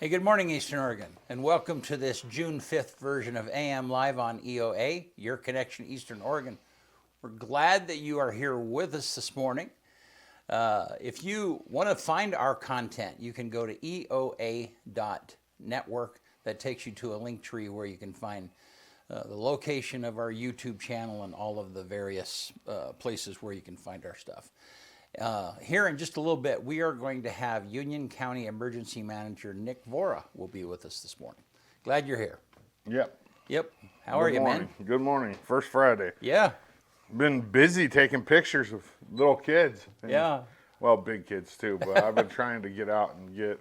Hey, good morning, Eastern Oregon, and welcome to this June 5th version of AM Live on EOA, Your Connection Eastern Oregon. We're glad that you are here with us this morning. If you want to find our content, you can go to eoa.network. That takes you to a link tree where you can find the location of our YouTube channel and all of the various places where you can find our stuff. Here in just a little bit, we are going to have Union County Emergency Manager Nick Vora will be with us this morning. Glad you're here. Yep. How are you, man? Good morning. First Friday. Yeah. Been busy taking pictures of little kids. Yeah. Well, big kids too, but I've been trying to get out and get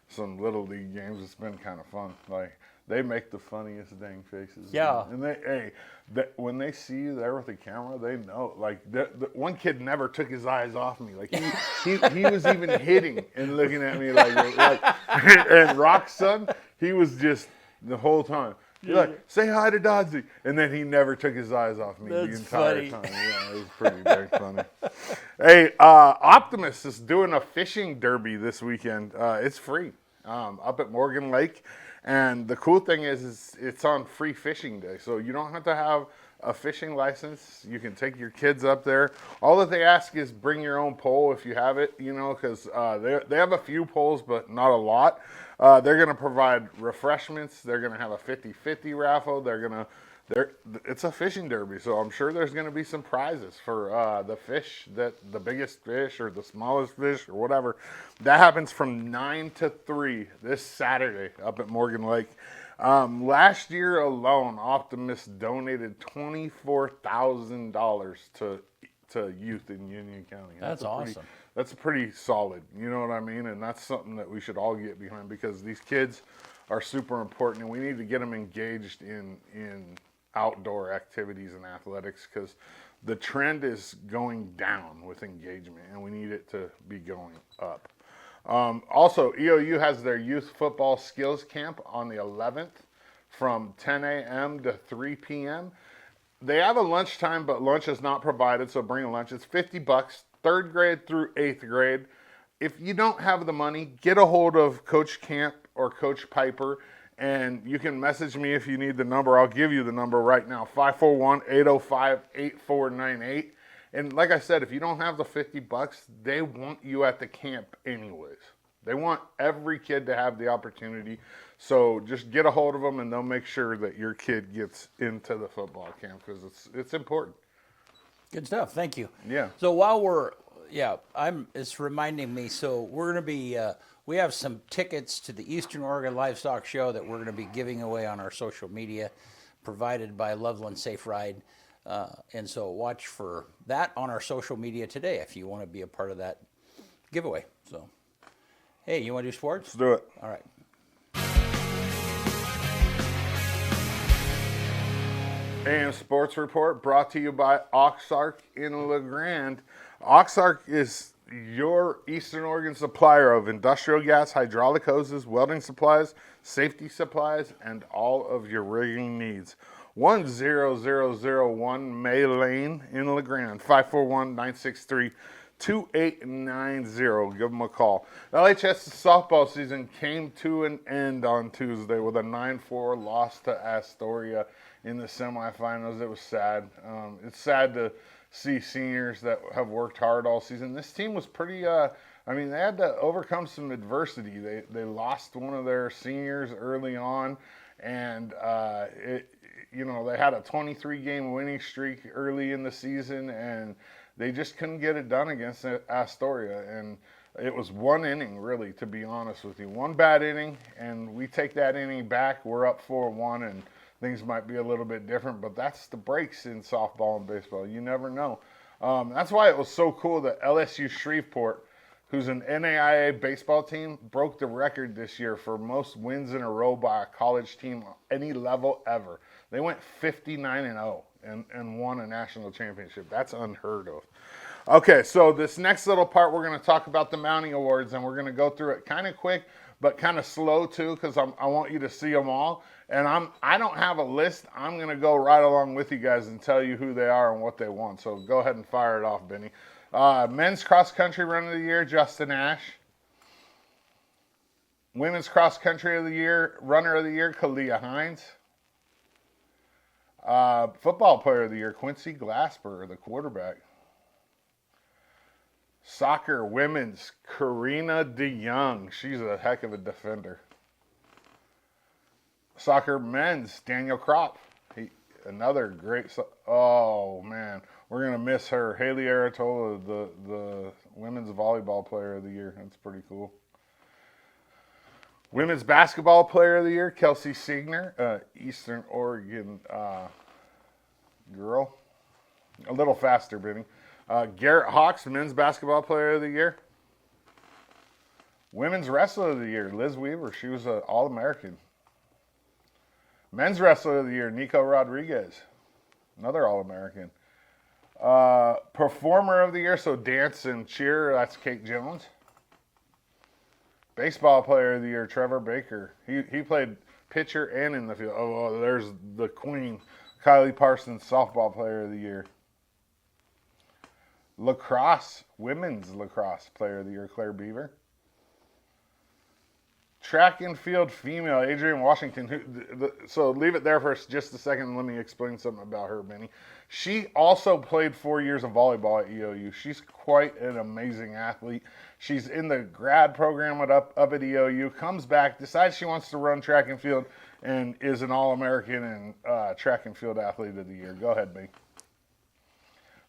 some little league games. It's been kind of fun. Like, they make the funniest dang faces. Yeah. And when they see you there with the camera, they know. Like, the one kid never took his eyes off me. Like, he was even hitting and looking at me like and Rock's son, he was just the whole time. You're like, say hi to Dodzy. And then he never took his eyes off me the entire time. Yeah, it was pretty very funny. Hey, Optimus is doing a fishing derby this weekend. It's free up at Morgan Lake. And the cool thing is it's on free fishing day. So you don't have to have a fishing license. You can take your kids up there. All that they ask is bring your own pole if you have it, because they have a few poles, but not a lot. They're going to provide refreshments. They're going to have a 50-50 raffle. It's a fishing derby, so I'm sure there's going to be some prizes for the fish, the biggest fish or the smallest fish or whatever. That happens from 9 to 3 this Saturday up at Morgan Lake. Last year alone, Optimus donated $24,000 to youth in Union County. That's awesome. That's pretty solid, you know what I mean? And that's something that we should all get behind because these kids are super important, and we need to get them engaged in outdoor activities and athletics because the trend is going down with engagement, and we need it to be going up. Also, EOU has their youth football skills camp on the 11th from 10 a.m. to 3 p.m. They have a lunchtime, but lunch is not provided, so bring a lunch. It's $50, 3rd grade through 8th grade. If you don't have the money, get a hold of Coach Camp or Coach Piper, and you can message me if you need the number. I'll give you the number right now, 541-805-8498. And like I said, if you don't have the $50, they want you at the camp anyways. They want every kid to have the opportunity. So just get a hold of them, and they'll make sure that your kid gets into the football camp because it's important. Good stuff. Thank you. Yeah. So it's reminding me. So we're going to be. We have some tickets to the Eastern Oregon Livestock Show that we're going to be giving away on our social media, provided by Loveland Safe Ride. And so watch for that on our social media today if you want to be a part of that giveaway. So, hey, you want to do sports? Let's do it. All right. AM Sports Report brought to you by Oxark in LeGrand. Oxark is your Eastern Oregon supplier of industrial gas, hydraulic hoses, welding supplies, safety supplies, and all of your rigging needs. 10001 May Lane in LeGrand, 541-963-2890. Give them a call. The LHS softball season came to an end on Tuesday with a 9-4 loss to Astoria in the semifinals. It was sad. It's sad to see seniors that have worked hard all season. This team was pretty, they had to overcome some adversity. They lost one of their seniors early on, and they had a 23-game winning streak early in the season, and they just couldn't get it done against Astoria. And it was one inning, really, to be honest with you. One bad inning, and we take that inning back. We're up 4-1, and things might be a little bit different, but that's the breaks in softball and baseball. You never know. That's why it was so cool that LSU Shreveport, who's an NAIA baseball team, broke the record this year for most wins in a row by a college team any level ever. They went 59-0 and won a national championship. That's unheard of. Okay, so this next little part, we're going to talk about the Mounting Awards, and we're going to go through it kind of quick, but kind of slow too, because I want you to see them all. And I don't have a list. I'm going to go right along with you guys and tell you who they are and what they won. So go ahead and fire it off, Benny. Men's cross country run of the year, Justin Ash. Women's cross country of the year, runner of the year, Kalia Hines. Football player of the year, Quincy Glasper, the quarterback. Soccer women's, Karina DeYoung. She's a heck of a defender. Soccer men's, Daniel Kropp. Another great. Oh man, we're gonna miss her. Haley Aratola, the women's volleyball player of the year. That's pretty cool. Women's basketball player of the year, Kelsey Siegner, Eastern Oregon girl. A little faster, Benny. Garrett Hawks, men's basketball player of the year. Women's wrestler of the year, Liz Weaver. She was an All-American. Men's wrestler of the year, Nico Rodriguez. Another All-American. Performer of the year, so dance and cheer, that's Kate Jones. Baseball player of the year, Trevor Baker. He played pitcher and in the field. Oh, there's the queen, Kylie Parsons, softball player of the year. Lacrosse, women's lacrosse player of the year, Claire Beaver. Track and field female, Adrienne Washington. So leave it there for just a second and let me explain something about her, Benny. She also played 4 years of volleyball at EOU. She's quite an amazing athlete. She's in the grad program up at EOU, comes back, decides she wants to run track and field, and is an All-American and track and field athlete of the year. Go ahead, Benny.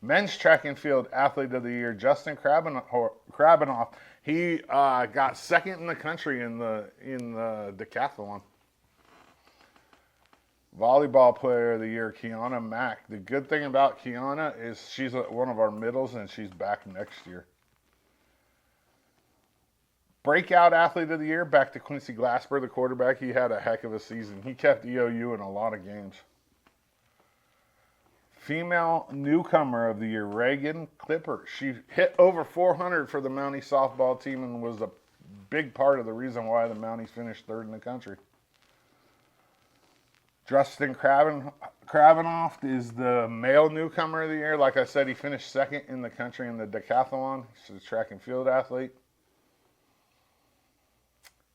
Men's track and field athlete of the year, Justin Krabanoff. He got second in the country in the decathlon. Volleyball player of the year, Kiana Mack. The good thing about Kiana is she's one of our middles and she's back next year. Breakout athlete of the year, back to Quincy Glasper, the quarterback. He had a heck of a season. He kept EOU in a lot of games. Female newcomer of the year, Reagan Clipper. She hit over 400 for the Mountie softball team and was a big part of the reason why the Mounties finished third in the country. Justin Krabanoff is the male newcomer of the year. Like I said, he finished second in the country in the decathlon. He's a track and field athlete.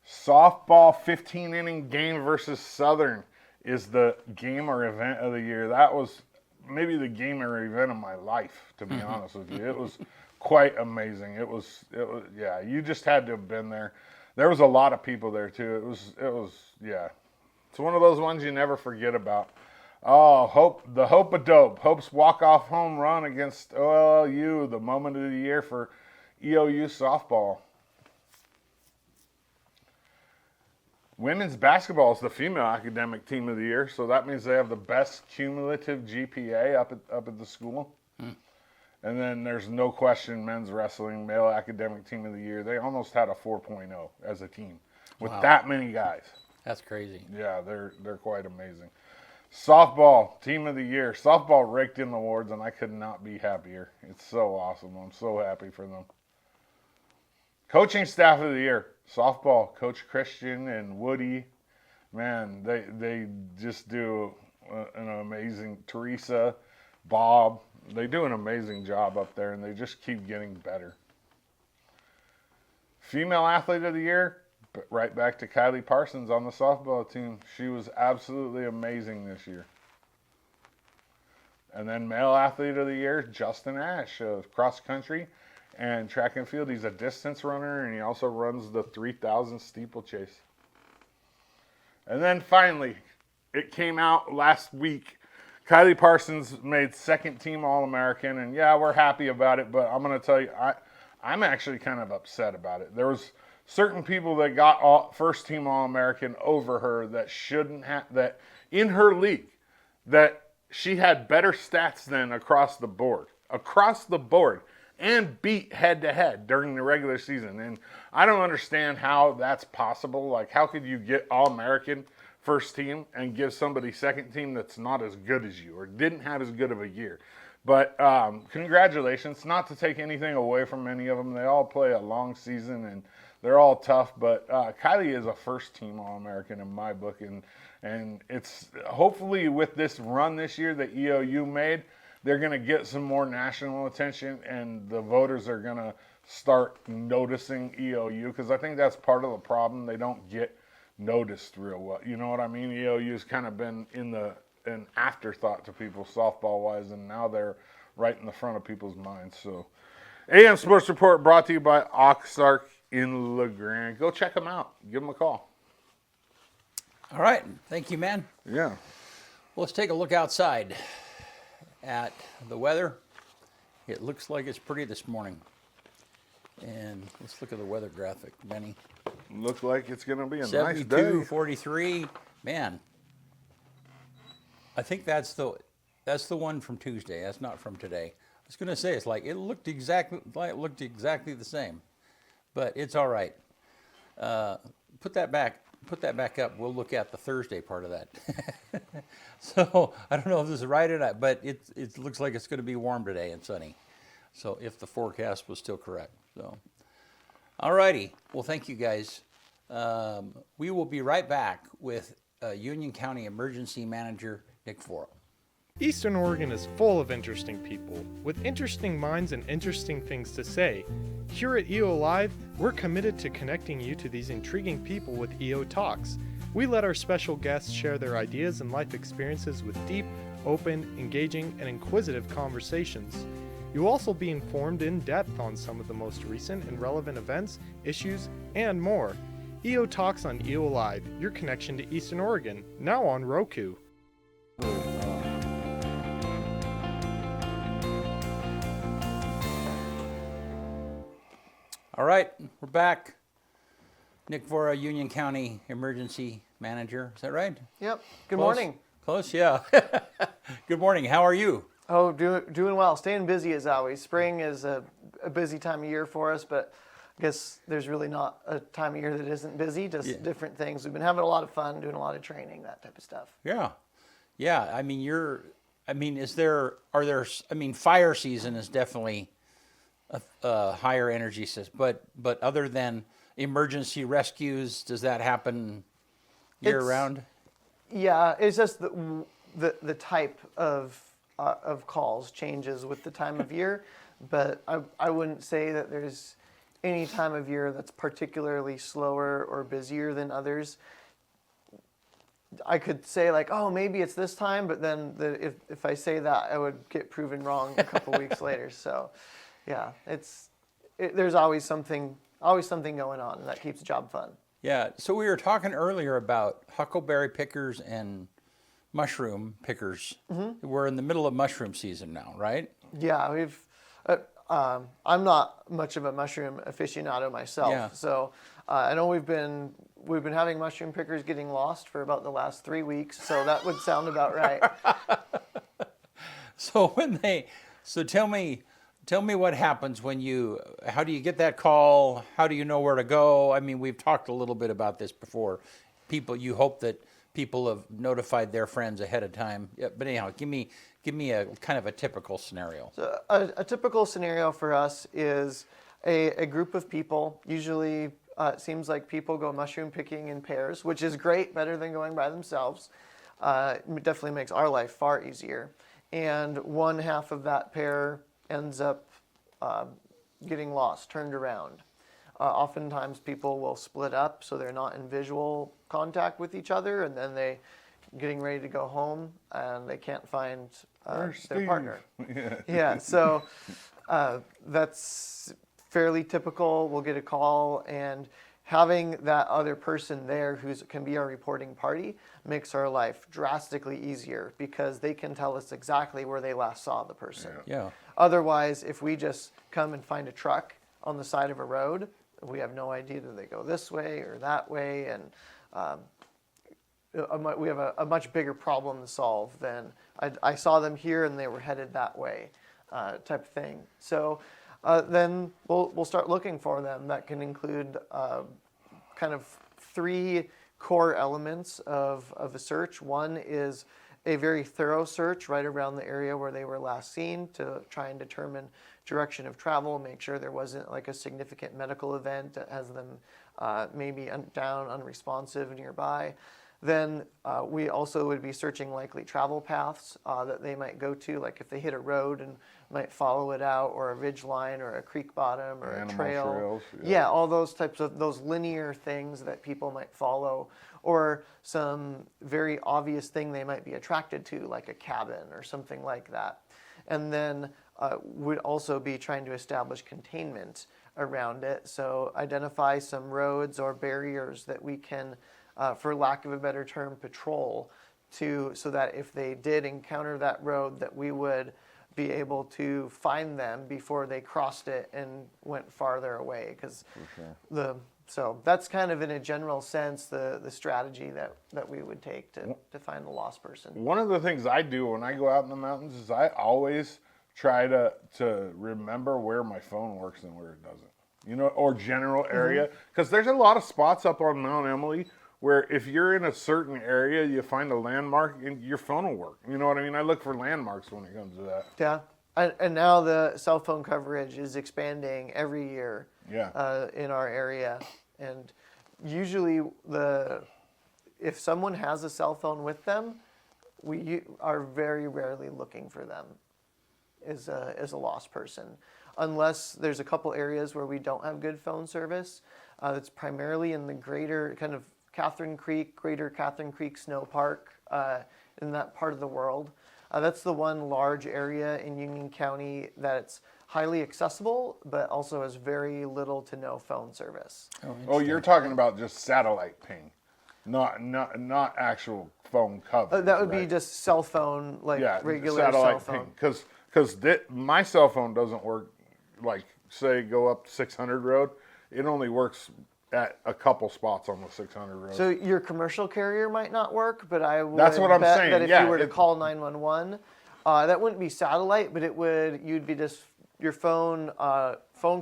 Softball 15-inning game versus Southern is the game or event of the year. That was maybe the game or event of my life, to be honest with you. It was quite amazing. It was, yeah, you just had to have been there. There was a lot of people there too. It was, yeah. It's one of those ones you never forget about. Oh, the Hope of Dope. Hope's walk-off home run against OLU, the moment of the year for EOU softball. Women's basketball is the female academic team of the year, so that means they have the best cumulative GPA up at the school. And then there's no question men's wrestling, male academic team of the year. They almost had a 4.0 as a team with that many guys. That's crazy. Yeah, they're quite amazing. Softball team of the year. Softball raked in the awards, and I could not be happier. It's so awesome. I'm so happy for them. Coaching staff of the year. Softball, Coach Christian and Woody, man, they just do an amazing, Teresa, Bob, they do an amazing job up there, and they just keep getting better. Female athlete of the year, right back to Kylie Parsons on the softball team. She was absolutely amazing this year. And then male athlete of the year, Justin Ash of cross country and track and field. He's a distance runner, and he also runs the 3,000 steeplechase. And then finally, it came out last week. Kylie Parsons made second team All-American, and yeah, we're happy about it, but I'm going to tell you, I'm actually kind of upset about it. There was certain people that got first team All-American over her that shouldn't have, that in her league, that she had better stats than across the board. Across the board. And beat head-to-head during the regular season. And I don't understand how that's possible. Like, how could you get All-American first team and give somebody second team that's not as good as you or didn't have as good of a year? But congratulations. Not to take anything away from any of them. They all play a long season, and they're all tough. But Kylie is a first-team All-American in my book. And it's hopefully with this run this year that EOU made, they're going to get some more national attention, and the voters are going to start noticing EOU, because I think that's part of the problem. They don't get noticed real well. You know what I mean? EOU's kind of been an afterthought to people softball wise, and now they're right in the front of people's minds. So, AM Sports Report brought to you by Oxark in LeGrand. Go check them out. Give them a call. All right. Thank you, man. Yeah. Well, let's take a look outside at the weather. It looks like it's pretty this morning. And let's look at the weather graphic, Benny. Look like it's going to be a 72, nice day. 43. Man, I think that's the one from Tuesday. That's not from today. I was going to say it looked exactly the same, but it's all right. Put that back up. We'll look at the Thursday part of that. So I don't know if this is right or not, but it looks like it's going to be warm today and sunny. So if the forecast was still correct. So, all righty. Well, thank you guys. We will be right back with Union County Emergency Manager Nick Vora. Eastern Oregon is full of interesting people, with interesting minds and interesting things to say. Here at EO Live, we're committed to connecting you to these intriguing people with EO Talks. We let our special guests share their ideas and life experiences with deep, open, engaging, and inquisitive conversations. You'll also be informed in depth on some of the most recent and relevant events, issues, and more. EO Talks on EO Live, your connection to Eastern Oregon, now on Roku. All right, we're back. Nick Vora, Union County Emergency Manager. Is that right? Yep. Good Close? morning. Close, yeah. Good morning. How are you? Oh, doing well. Staying busy as always. Spring is a busy time of year for us, but I guess there's really not a time of year that isn't busy, just different things. We've been having a lot of fun, doing a lot of training, that type of stuff. Yeah. Yeah, fire season is definitely a higher energy system, but other than emergency rescues, does that happen year round? Yeah, it's just the type of calls changes with the time of year, but I wouldn't say that there's any time of year that's particularly slower or busier than others. I could say like, oh, maybe it's this time, but then if I say that, I would get proven wrong a couple weeks later. So, yeah, there's always something going on, and that keeps the job fun. Yeah. So we were talking earlier about huckleberry pickers and mushroom pickers. Mm-hmm. We're in the middle of mushroom season now, right? Yeah, we've. I'm not much of a mushroom aficionado myself, so I know we've been having mushroom pickers getting lost for about the last 3 weeks, so that would sound about right. So tell me what happens how do you get that call? How do you know where to go? I mean, we've talked a little bit about this before. You hope that people have notified their friends ahead of time. Yeah, but anyhow, give me a kind of a typical scenario. So a typical scenario for us is a group of people. Usually, it seems like people go mushroom picking in pairs, which is great, better than going by themselves. It definitely makes our life far easier. And one half of that pair ends up getting lost, turned around. Oftentimes people will split up so they're not in visual contact with each other, and then they getting ready to go home and they can't find their partner. Yeah, so that's fairly typical. We'll get a call, and having that other person there who can be our reporting party makes our life drastically easier, because they can tell us exactly where they last saw the person. Yeah. Otherwise, if we just come and find a truck on the side of a road, we have no idea that they go this way or that way, and we have a much bigger problem to solve than I saw them here and they were headed that way type of thing. So then we'll start looking for them. That can include kind of 3 core elements of a search. One is a very thorough search right around the area where they were last seen to try and determine direction of travel, make sure there wasn't like a significant medical event that has them maybe down, unresponsive nearby. Then we also would be searching likely travel paths that they might go to, like if they hit a road and might follow it out, or a ridge line, or a creek bottom, or Animal a trail. trails, Yeah, all those types of those linear things that people might follow, or some very obvious thing they might be attracted to, like a cabin or something like that. And then would also be trying to establish containment around it. So identify some roads or barriers that we can, for lack of a better term, patrol so that if they did encounter that road, that we would be able to find them before they crossed it and went farther away. Because so that's kind of, in a general sense, the strategy that we would take to find the lost person. One of the things I do when I go out in the mountains is I always try to remember where my phone works and where it doesn't. Or general area. Because there's a lot of spots up on Mount Emily where if you're in a certain area, you find a landmark and your phone will work. You know what I mean? I look for landmarks when it comes to that. Yeah. And now the cell phone coverage is expanding every year in our area. And usually if someone has a cell phone with them, we are very rarely looking for them as a lost person. Unless there's a couple areas where we don't have good phone service. It's primarily in the greater kind of Greater Catherine Creek Snow Park, in that part of the world. That's the one large area in Union County that's highly accessible, but also has very little to no phone service. Oh, you're talking about just satellite ping, not actual phone coverage. That would right? be just cell phone, regular satellite cell phone. Because my cell phone doesn't work. Like, say, go up 600 road, it only works at a couple spots on the 600 road. So your commercial carrier might not work, but I would That's what I'm bet saying. that if you were to call 911, that wouldn't be satellite, but you'd be just your phone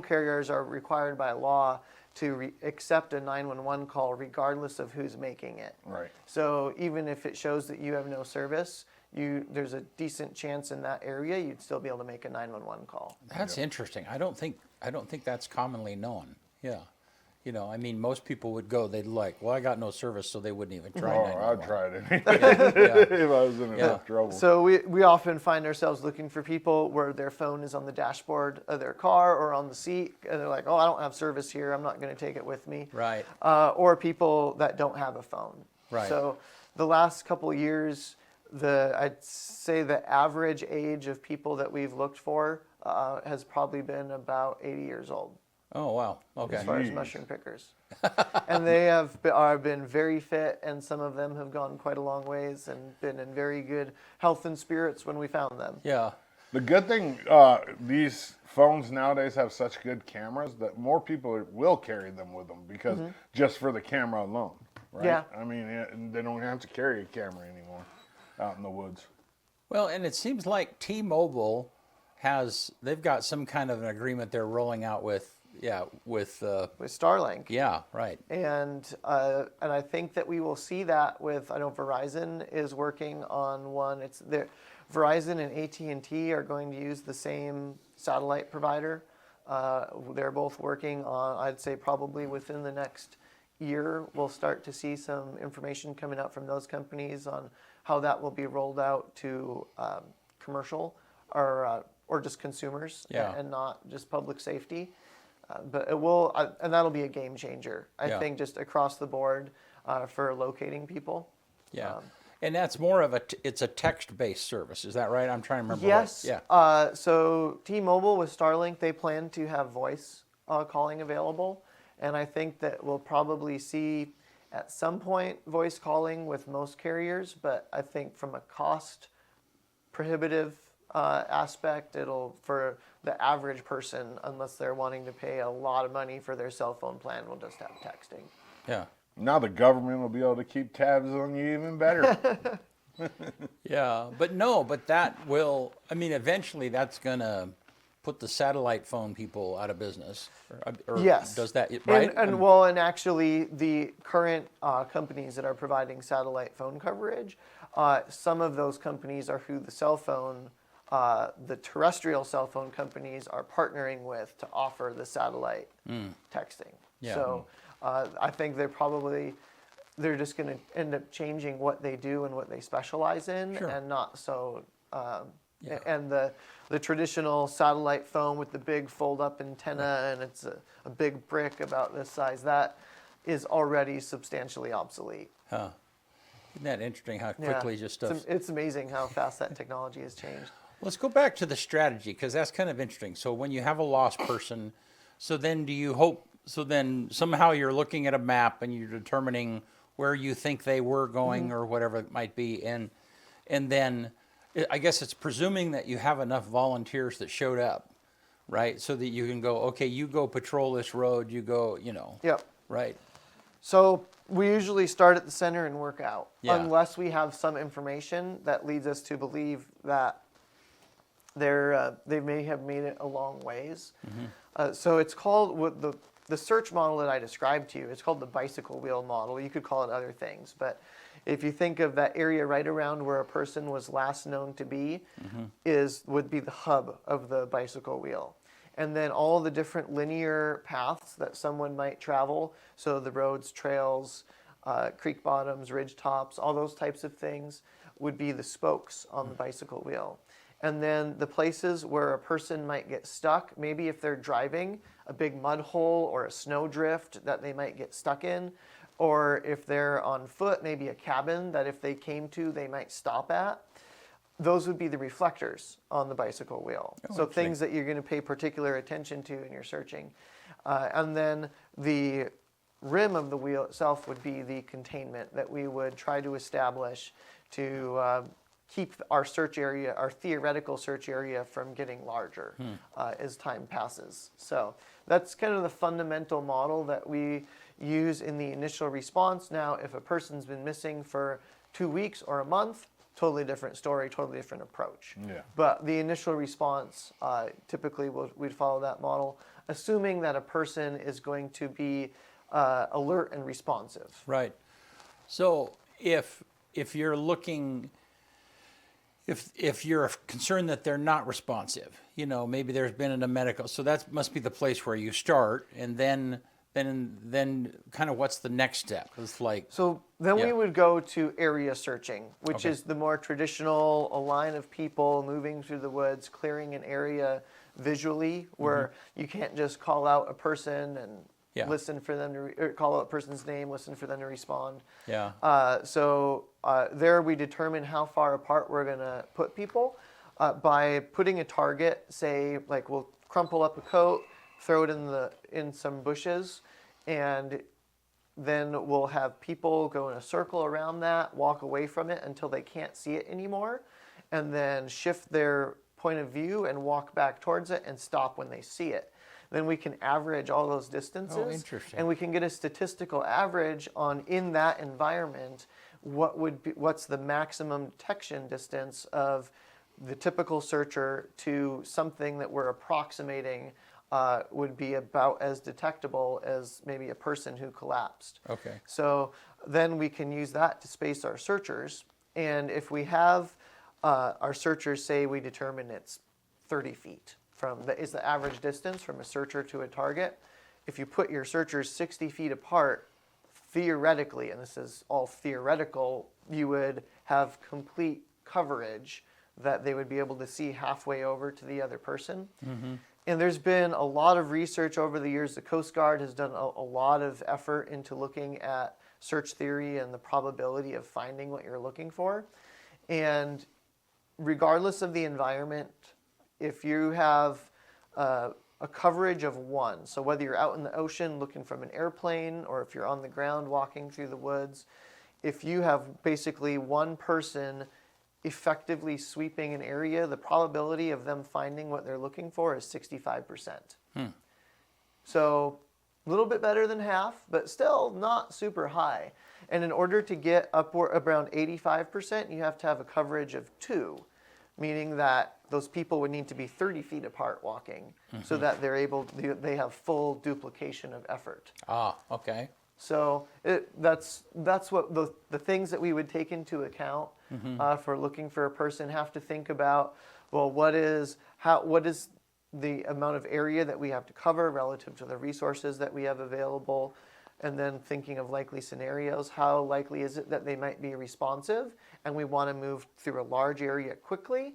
carriers are required by law to accept a 911 call regardless of who's making it. Right. So even if it shows that you have no service, there's a decent chance in that area you'd still be able to make a 911 call. That's interesting. I don't think that's commonly known. Yeah. I mean, most people would go, I got no service, so they wouldn't even try 911. I'd try it anyway if I was in enough trouble. So we often find ourselves looking for people where their phone is on the dashboard of their car or on the seat, and they're like, I don't have service here, I'm not going to take it with me. Right. Or people that don't have a phone. Right. So the last couple of years, I'd say the average age of people that we've looked for has probably been about 80 years old. Oh, wow. Okay. As far as mushroom pickers. And they have been very fit, and some of them have gone quite a long ways and been in very good health and spirits when we found them. Yeah. The good thing, these phones nowadays have such good cameras that more people will carry them with them because just for the camera alone, right? Yeah. I mean, they don't have to carry a camera anymore out in the woods. Well, and it seems like T-Mobile they've got some kind of an agreement they're rolling out with Starlink. Yeah, right. And I think that we will see that I know Verizon is working on one. Verizon and AT&T are going to use the same satellite provider. They're both working on, I'd say probably within the next year, we'll start to see some information coming out from those companies on how that will be rolled out to commercial or just consumers and not just public safety. But it will, and that'll be a game changer, I think, just across the board for locating people. Yeah. And that's more of it's a text-based service. Is that right? I'm trying to remember. Yes. Yeah. So T-Mobile with Starlink, they plan to have voice calling available. And I think that we'll probably see at some point voice calling with most carriers. But I think from a cost prohibitive aspect, for the average person, unless they're wanting to pay a lot of money for their cell phone plan, will just have texting. Yeah. Now the government will be able to keep tabs on you even better. Yeah, but that will, eventually that's going to put the satellite phone people out of business. Or yes. Does that, right? And actually the current companies that are providing satellite phone coverage, some of those companies are who the terrestrial cell phone companies are partnering with to offer the satellite texting. Yeah. So I think they're probably, they're just going to end up changing what they do and what they specialize in, Sure. and not so. Yeah. And the traditional satellite phone with the big fold-up antenna, and it's a big brick about this size, that is already substantially obsolete. Huh. Isn't that interesting how Yeah. quickly just stuff. It's amazing how fast that technology has changed. Let's go back to the strategy, because that's kind of interesting. So when you have a lost person, so then do you hope, so then somehow you're looking at a map and you're determining where you think they were going or whatever it might be. And then I guess it's presuming that you have enough volunteers that showed up, right? So that you can go, okay, you go patrol this road, you go, Yep. right? So we usually start at the center and work out, Yeah. unless we have some information that leads us to believe that they may have made it a long ways. So it's called the search model that I described to you. It's called the bicycle wheel model. You could call it other things, but if you think of that area right around where a person was last known to be, would be the hub of the bicycle wheel. And then all the different linear paths that someone might travel, so the roads, trails, creek bottoms, ridge tops, all those types of things would be the spokes on the bicycle wheel. And then the places where a person might get stuck, maybe if they're driving, a big mud hole or a snow drift that they might get stuck in, or if they're on foot, maybe a cabin that if they came to, they might stop at. Those would be the reflectors on the bicycle wheel. So things that you're going to pay particular attention to in your searching. And then the rim of the wheel itself would be the containment that we would try to establish to keep our search area, our theoretical search area, from getting larger as time passes. So that's kind of the fundamental model that we use in the initial response. Now, if a person's been missing for 2 weeks or a month, totally different story, totally different approach. Yeah. But the initial response, typically we'd follow that model, assuming that a person is going to be alert and responsive. Right. So if you're looking, if you're concerned that they're not responsive, maybe there's been a medical, so that must be the place where you start, and then kind of what's the next step? It's like, So then Yeah. we would go to area searching, which Okay. is the more traditional, a line of people moving through the woods, clearing an area visually, where you can't just call out a person and Yeah. listen for them to, or call out a person's name, listen for them to respond. yeah, There we determine how far apart we're going to put people by putting a target, say, like we'll crumple up a coat, throw it in some bushes, and then we'll have people go in a circle around that, walk away from it until they can't see it anymore, and then shift their point of view and walk back towards it and stop when they see it. Then we can average all those distances. Oh, interesting. And we can get a statistical average on, in that environment, what's the maximum detection distance of the typical searcher to something that we're approximating would be about as detectable as maybe a person who collapsed. okay, So then we can use that to space our searchers. And if we have our searchers, say we determine it's 30 feet is the average distance from a searcher to a target. If you put your searchers 60 feet apart, theoretically, and this is all theoretical, you would have complete coverage that they would be able to see halfway over to the other person. And there's been a lot of research over the years. The Coast Guard has done a lot of effort into looking at search theory and the probability of finding what you're looking for. And regardless of the environment, if you have a coverage of 1, so whether you're out in the ocean looking from an airplane or if you're on the ground walking through the woods, if you have basically one person effectively sweeping an area, the probability of them finding what they're looking for is 65%. So a little bit better than half, but still not super high. And in order to get upward around 85%, you have to have a coverage of 2, meaning that those people would need to be 30 feet apart walking so that they have full duplication of effort. okay, So that's what the things that we would take into account for looking for a person. Have to think about, well, what is the amount of area that we have to cover relative to the resources that we have available? and then thinking of likely scenarios. How likely is it that they might be responsive, and we want to move through a large area quickly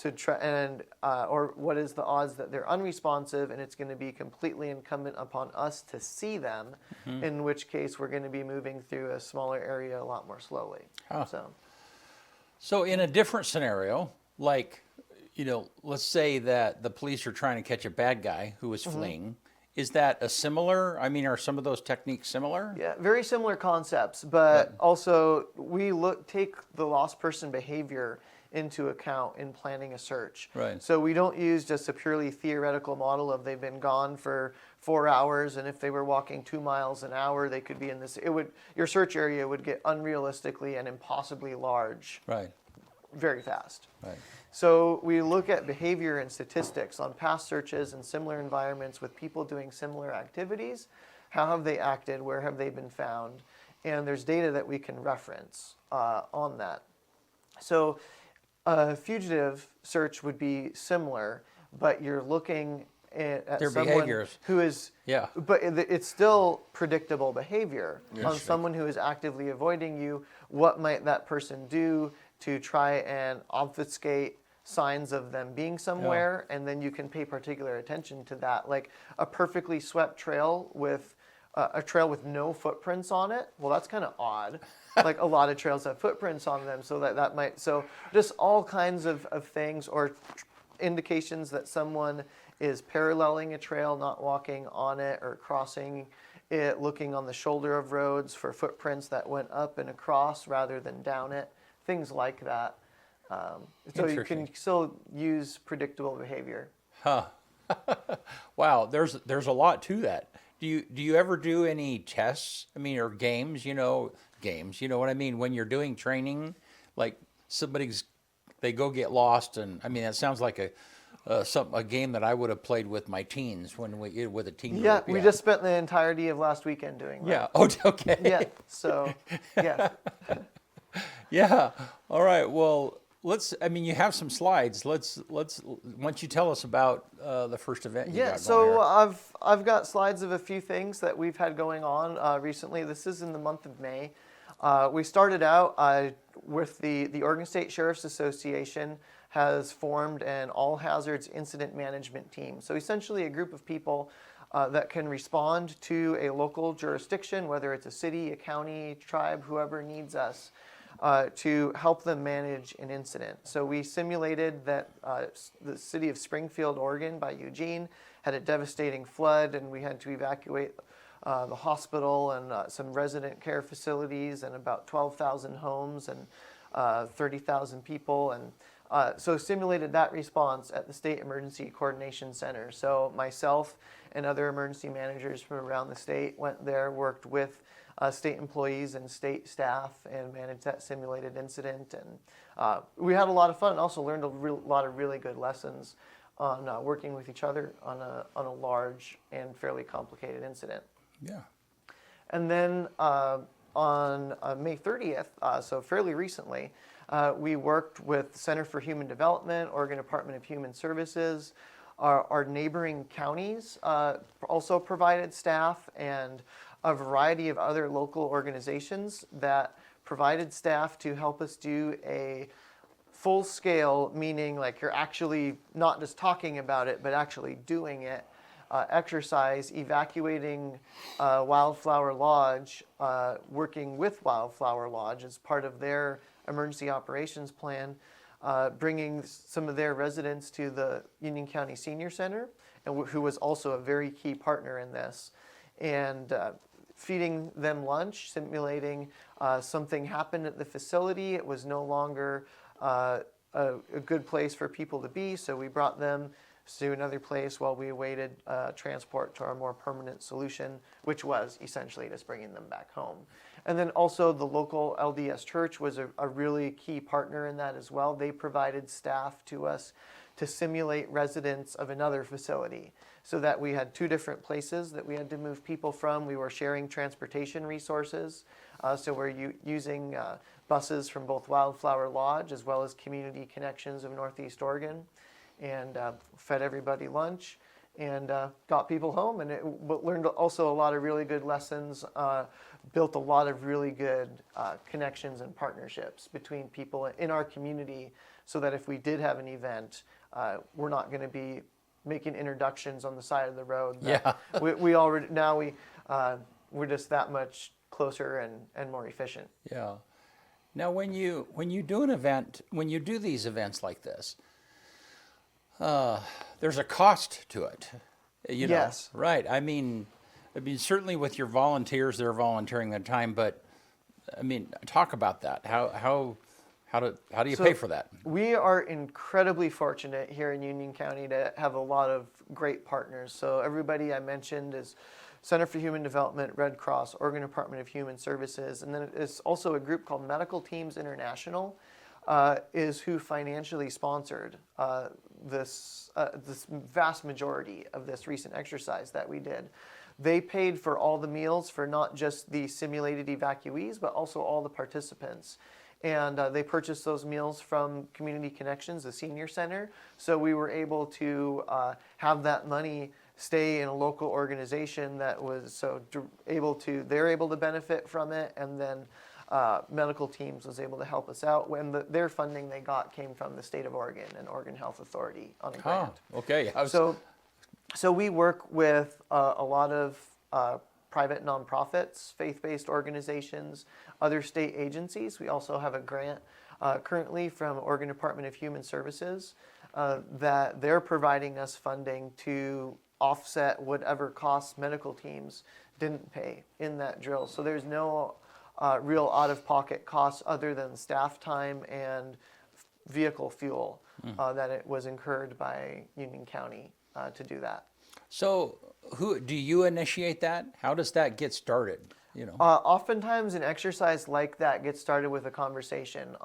to try, and or what is the odds that they're unresponsive and it's going to be completely incumbent upon us to see them, in which case we're going to be moving through a smaller area a lot more slowly. So in a different scenario, like, let's say that the police are trying to catch a bad guy who is fleeing. Is that a similar, are some of those techniques similar? Yeah, very similar concepts, but also we take the lost person behavior into account in planning a search. Right. So we don't use just a purely theoretical model of they've been gone for 4 hours, and if they were walking 2 miles an hour, they could be in this. Your search area would get unrealistically and impossibly large. Right. Very fast. Right. So we look at behavior and statistics on past searches in similar environments with people doing similar activities. How have they acted? Where have they been found? And there's data that we can reference on that. So a fugitive search would be similar, but you're looking at Their someone behaviors. who is, Yeah. but it's still predictable behavior on Sure. someone who is actively avoiding you. What might that person do to try and obfuscate signs of them being somewhere? And then you can pay particular attention to that, like a perfectly swept trail with a trail with no footprints on it. Well, that's kind of odd. Like a lot of trails have footprints on them, so that might, so just all kinds of things, or indications that someone is paralleling a trail, not walking on it or crossing it, looking on the shoulder of roads for footprints that went up and across rather than down it, things like that. So you can still use predictable behavior. Huh. Wow, there's a lot to that. Do you ever do any tests? Or games, games, you know what I mean? When you're doing training, like they go get lost, and that sounds like a game that I would have played with my teens with a teen Yeah, group. we just spent the entirety of last weekend doing that. Yeah. Oh, okay. Yeah. So, yeah. Yeah. All right. Well, you have some slides. Let's once you tell us about the first event. You Yeah. got So going here. I've got slides of a few things that we've had going on recently. This is in the month of May. We started out with the Oregon State Sheriff's Association has formed an all hazards incident management team. So essentially a group of people that can respond to a local jurisdiction, whether it's a city, a county, tribe, whoever needs us, to help them manage an incident. So we simulated that the city of Springfield, Oregon by Eugene had a devastating flood, and we had to evacuate the hospital and some resident care facilities and about 12,000 homes and 30,000 people. And so simulated that response at the State Emergency Coordination Center. So myself and other emergency managers from around the state went there, worked with state employees and state staff, and managed that simulated incident. And we had a lot of fun, and also learned a lot of really good lessons on working with each other on a large and fairly complicated incident. Yeah. And then on May 30th, so fairly recently, we worked with the Center for Human Development, Oregon Department of Human Services. Our neighboring counties also provided staff, and a variety of other local organizations that provided staff to help us do a full scale, meaning like you're actually not just talking about it, but actually doing it, exercise evacuating Wildflower Lodge, working with Wildflower Lodge as part of their emergency operations plan, bringing some of their residents to the Union County Senior Center, and who was also a very key partner in this, and feeding them lunch, simulating something happened at the facility. It was no longer a good place for people to be, so we brought them to another place while we awaited transport to our more permanent solution, which was essentially just bringing them back home. And then also the local LDS church was a really key partner in that as well. They provided staff to us to simulate residents of another facility, so that we had two different places that we had to move people from. We were sharing transportation resources, so we're using buses from both Wildflower Lodge as well as Community Connections of Northeast Oregon, and fed everybody lunch. and got people home, and but learned also a lot of really good lessons, built a lot of really good connections and partnerships between people in our community, so that if we did have an event, we're not going to be making introductions on the side of the road. We already, now we're just that much closer and more efficient. Yeah. Now, when you do an event, when you do these events like this, there's a cost to it. You know, Yes. right? I mean, certainly with your volunteers, they're volunteering their time, but I mean, talk about that. How do you pay for that? We are incredibly fortunate here in Union County to have a lot of great partners. So everybody I mentioned is Center for Human Development, Red Cross, Oregon Department of Human Services, and then it's also a group called Medical Teams International, is who financially sponsored this vast majority of this recent exercise that we did. They paid for all the meals for not just the simulated evacuees, but also all the participants. And they purchased those meals from Community Connections, the senior center. So we were able to have that money stay in a local organization that was they're able to benefit from it. And then Medical Teams was able to help us out when their funding they got came from the state of Oregon and Oregon Health Authority on a grant. Okay. So we work with a lot of private nonprofits, faith-based organizations, other state agencies. We also have a grant currently from Oregon Department of Human Services that they're providing us funding to offset whatever costs medical teams didn't pay in that drill. So there's no real out-of-pocket costs other than staff time and vehicle fuel that it was incurred by Union County to do that. So, who do you initiate that? How does that get started? You know, oftentimes an exercise like that gets started with a conversation.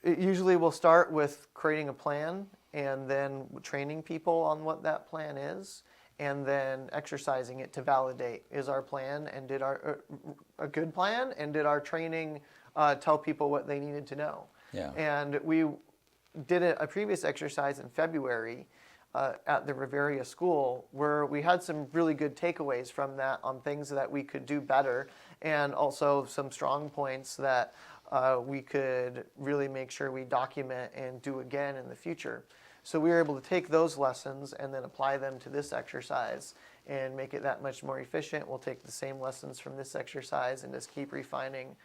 It usually will start with creating a plan and then training people on what that plan is, and then exercising it to validate, is our plan and did a good plan, and did our training tell people what they needed to know. Yeah. And we did a previous exercise in February at the Riveria School, where we had some really good takeaways from that on things that we could do better, and also some strong points that we could really make sure we document and do again in the future. So we were able to take those lessons and then apply them to this exercise and make it that much more efficient. We'll take the same lessons from this exercise and just keep refining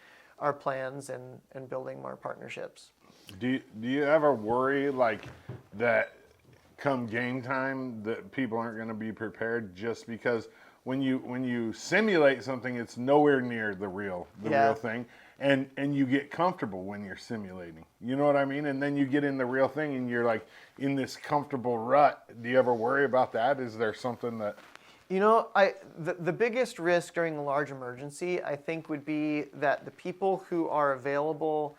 our plans and building more partnerships. Do you ever worry like that come game time that people aren't going to be prepared, just because when you simulate something, it's nowhere near the real thing, and you get comfortable when you're simulating, you know what I mean? And then you get in the real thing and you're like in this comfortable rut. Do you ever worry about that? Is there something that... You know, the biggest risk during a large emergency, I think, would be that the people who are available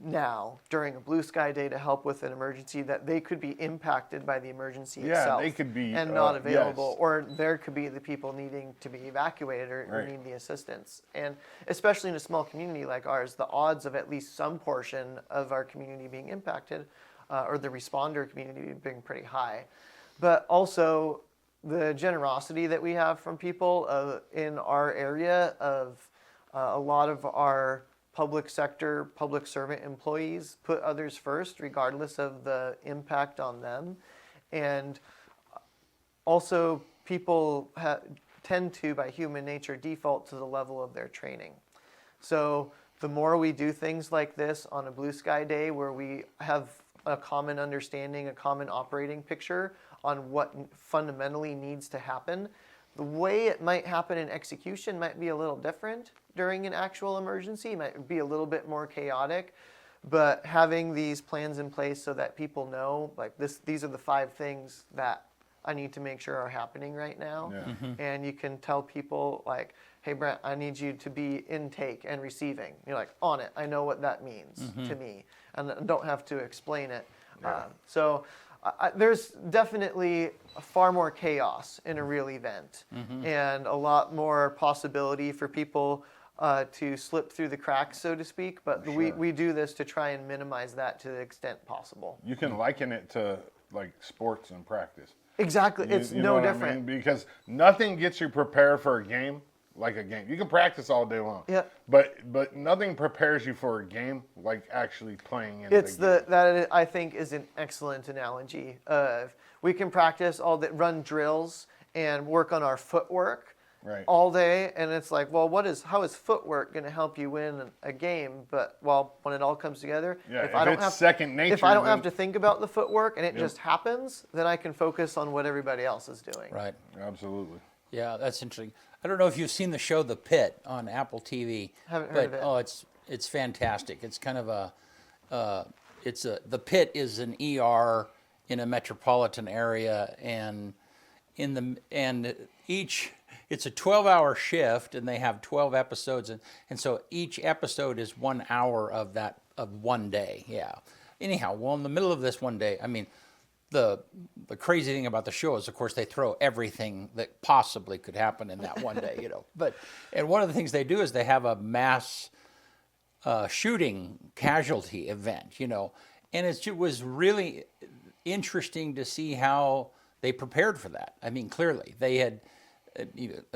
now during a blue sky day to help with an emergency, that they could be impacted by the emergency itself. Yeah, they could be and not available, yes. Or there could be the people needing to be evacuated or need the assistance. And especially in a small community like ours, the odds of at least some portion of our community being impacted, or the responder community, being pretty high. But also the generosity that we have from people in our area of a lot of our public sector, public servant employees put others first, regardless of the impact on them. And also people tend to, by human nature, default to the level of their training. So the more we do things like this on a blue sky day, where we have a common understanding, a common operating picture on what fundamentally needs to happen, the way it might happen in execution might be a little different during an actual emergency, might be a little bit more chaotic, but having these plans in place so that people know, like, these are the 5 things that I need to make sure are happening right now. Yeah. Mm-hmm. And you can tell people, like, hey, Brent, I need you to be intake and receiving. You're like, on it. I know what that means to me, and don't have to explain it. Yeah. There's definitely far more chaos in a real event, and a lot more possibility for people to slip through the cracks, so to speak. But Sure. we do this to try and minimize that to the extent possible. You can liken it to like sports and practice. Exactly. It's You no know what I different. mean? Because nothing gets you prepared for a game like a game. You can practice all day long. Yeah. But nothing prepares you for a game like actually playing in It's the game. that I think is an excellent analogy. We can practice all that, run drills and work on our footwork Right. all day, and it's like, well, how is footwork going to help you win a game? But when it all comes together, Yeah, if I don't it's have second nature, if I don't then- have to think about the footwork and it just happens, then I can focus on what everybody else is doing. Right. Absolutely. Yeah, that's interesting. I don't know if you've seen the show The Pit on Apple TV. Haven't heard but of it. oh, it's fantastic. It's kind of The Pit is an ER in a metropolitan area, and it's a 12-hour shift, and they have 12 episodes, and so each episode is 1 hour of one day. Yeah. Anyhow, well, in the middle of this one day, I mean, the crazy thing about the show is, of course, they throw everything that possibly could happen in that one day, and one of the things they do is they have a mass shooting casualty event, and it was really interesting to see how they prepared for that. I mean, clearly they had. I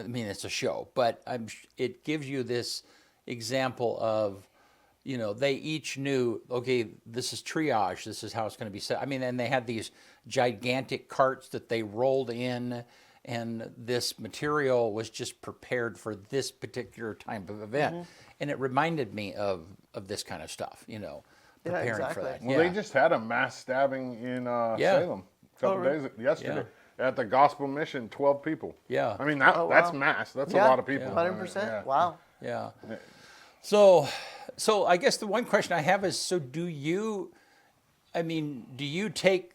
mean, it's a show, but it gives you this example of, they each knew, okay, this is triage, this is how it's going to be set. I mean, and they had these gigantic carts that they rolled in, and this material was just prepared for this particular type of event. And it reminded me of this kind of stuff, preparing for exactly. that. Well, they just had a mass stabbing in Salem a couple days yesterday. Yeah. At the Gospel Mission, 12 people. Yeah. I mean, wow. that's mass. That's a lot of people. 100%. Yeah. Wow. Yeah. So I guess the one question I have is, so do you take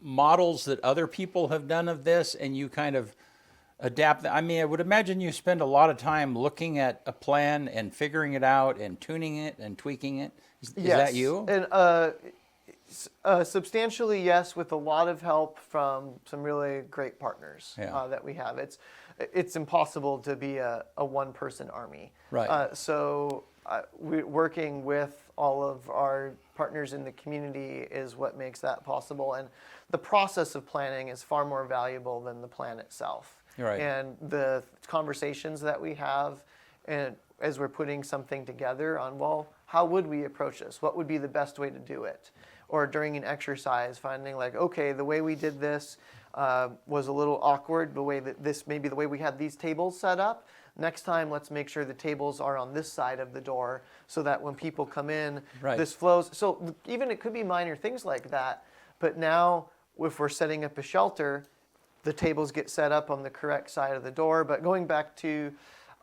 models that other people have done of this and you kind of adapt? I mean, I would imagine you spend a lot of time looking at a plan and figuring it out and tuning it and tweaking it. Is that you? And substantially, yes, with a lot of help from some really great partners that we have. It's impossible to be a one-person army. Right. So we're working with all of our partners in the community is what makes that possible. And the process of planning is far more valuable than the plan itself. Right. And the conversations that we have, and as we're putting something together on, how would we approach this? What would be the best way to do it? Or during an exercise, finding like, okay, the way we did this was a little awkward. Maybe the way we had these tables set up. Next time, let's make sure the tables are on this side of the door so that when people come in, this flows. So even it could be minor things like that. But now, if we're setting up a shelter, the tables get set up on the correct side of the door. But going back to,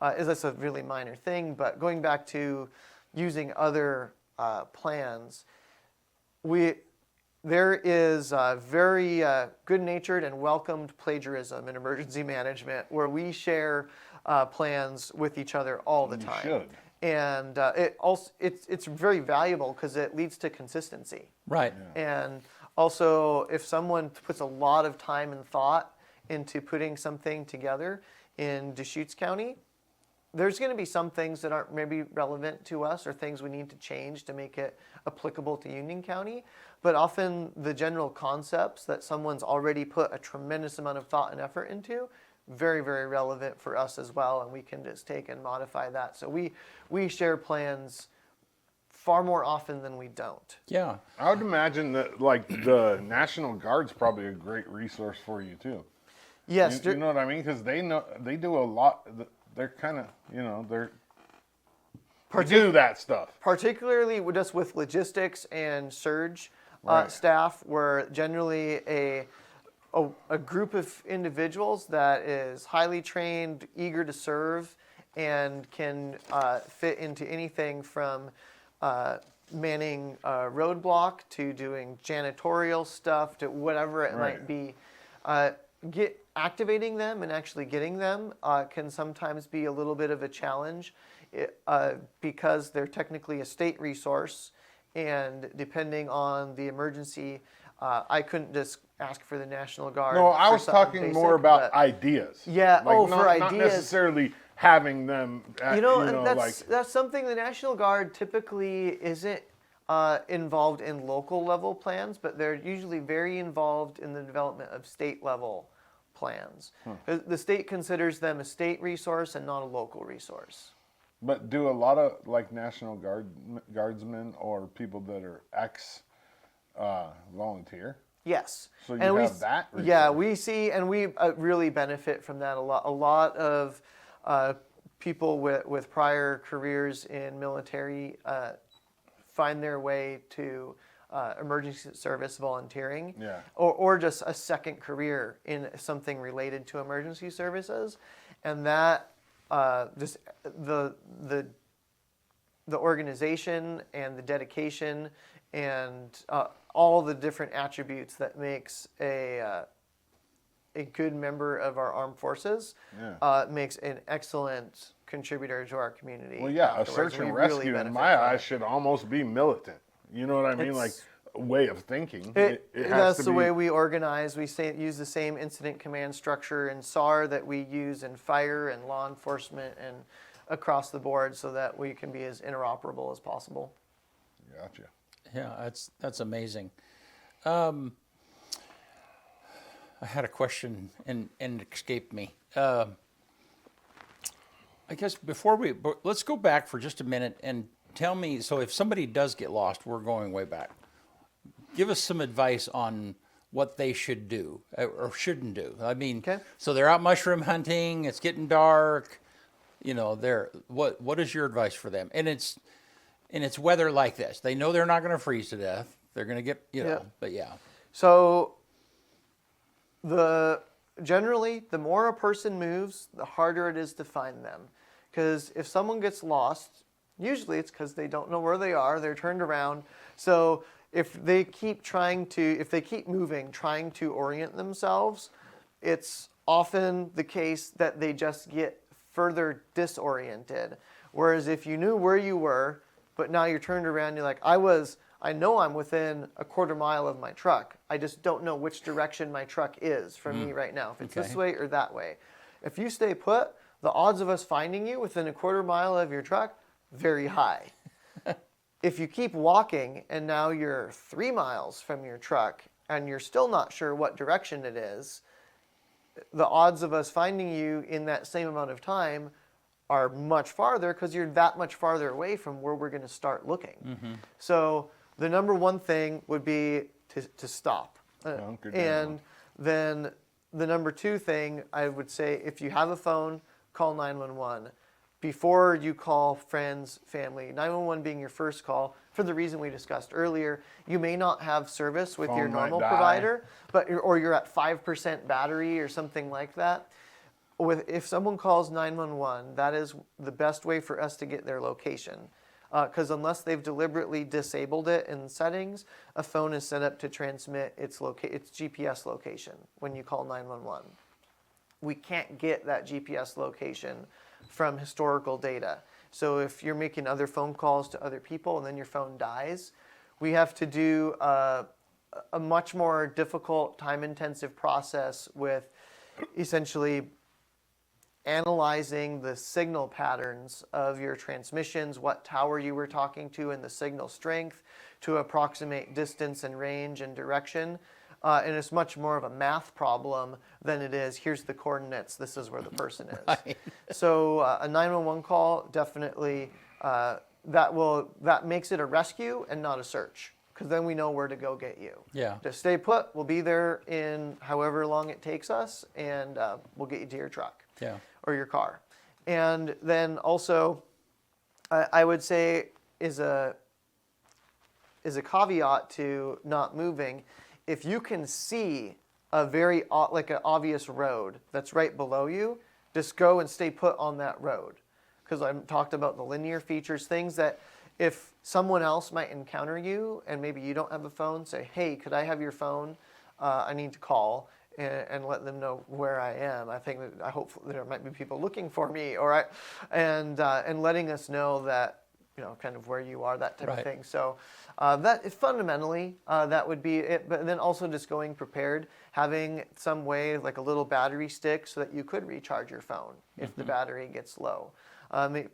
that's a really minor thing, but going back to using other plans, there is very good-natured and welcomed plagiarism in emergency management, where we share plans with each other all the time. You should. And it's very valuable because it leads to consistency. Right. And also, if someone puts a lot of time and thought into putting something together in Deschutes County, there's going to be some things that aren't maybe relevant to us or things we need to change to make it applicable to Union County. But often the general concepts that someone's already put a tremendous amount of thought and effort into, very, very relevant for us as well. And we can just take and modify that. So we share plans far more often than we don't. Yeah. I would imagine that, like, the National Guard's probably a great resource for you, too. Yes. You know what I mean? Because they do a lot. They're kind of, they do that stuff. Particularly just with logistics and surge Right. staff, we're generally a group of individuals that is highly trained, eager to serve, and can fit into anything from manning a roadblock to doing janitorial stuff to whatever it might be. Activating them and actually getting them can sometimes be a little bit of a challenge because they're technically a state resource, and depending on the emergency, I couldn't just ask for the National Guard. No, I for was something talking basic, more about but- ideas. Yeah, Like, for not ideas. necessarily having them. And that's something the National Guard typically isn't involved in local level plans, but they're usually very involved in the development of state level plans. The state considers them a state resource and not a local resource. But do a lot of like Guardsmen or people that are ex volunteer? Yes. So you and have that Yeah, resource. we see, and we really benefit from that a lot. A lot of people with prior careers in military find their way to emergency service volunteering, Yeah. or just a second career in something related to emergency services, and that just the organization and the dedication and all the different attributes that makes a good member of our armed forces makes an excellent contributor to our community. Well, yeah, a afterwards. search and We really rescue in benefit my from eyes it. should almost be militant. You know what I mean? Like It's- a way of thinking. It, has that's to the be, way we organize. We use the same incident command structure in SAR that we use in fire and law enforcement and across the board, so that we can be as interoperable as possible. Gotcha. Yeah, that's amazing. I had a question and it escaped me. I guess let's go back for just a minute and tell me, so if somebody does get lost, we're going way back. Give us some advice on what they should do or shouldn't do. I mean, Okay. so they're out mushroom hunting, it's getting dark, what is your advice for them? And it's weather like this. They know they're not going to freeze to death. They're going to get, Yeah. but yeah. So generally, the more a person moves, the harder it is to find them. Because if someone gets lost, usually it's because they don't know where they are. They're turned around. So if they keep moving, trying to orient themselves, it's often the case that they just get further disoriented. Whereas if you knew where you were, but now you're turned around, you're like, I know I'm within a quarter mile of my truck. I just don't know which direction my truck is from me right now, if it's this Okay. way or that way. If you stay put, the odds of us finding you within a quarter mile of your truck, very high. If you keep walking and now you're 3 miles from your truck and you're still not sure what direction it is, the odds of us finding you in that same amount of time are much farther because you're that much farther away from where we're going to start looking. So the number one thing would be to stop. Hunker down. And then the number two thing, I would say, if you have a phone, call 911. Before you call friends, family, 911 being your first call, for the reason we discussed earlier, you may not have service with your Phone might normal die. provider, or you're at 5% battery or something like that. If someone calls 911, that is the best way for us to get their location. Because unless they've deliberately disabled it in settings, a phone is set up to transmit its GPS location when you call 911. We can't get that GPS location from historical data. So if you're making other phone calls to other people and then your phone dies, we have to do a much more difficult, time-intensive process with essentially analyzing the signal patterns of your transmissions, what tower you were talking to, and the signal strength to approximate distance and range and direction. And it's much more of a math problem than it is, here's the coordinates, this is where the person is. Right. So a 911 call, definitely, that makes it a rescue and not a search, because then we know where to go get you. Yeah. Just stay put, we'll be there in however long it takes us, and we'll get you to your truck. Yeah. Or your car. And then also, I would say is a caveat to not moving, if you can see a very like an obvious road that's right below you, just go and stay put on that road. Because I talked about the linear features, things that if someone else might encounter you and maybe you don't have a phone, say, hey, could I have your phone? I need to call. And let them know where I am. I hope there might be people looking for me, and letting us know that, kind of where you are, that type Right. of thing. So that fundamentally that would be it. But then also just going prepared, having some way like a little battery stick so that you could recharge your phone if the battery gets low.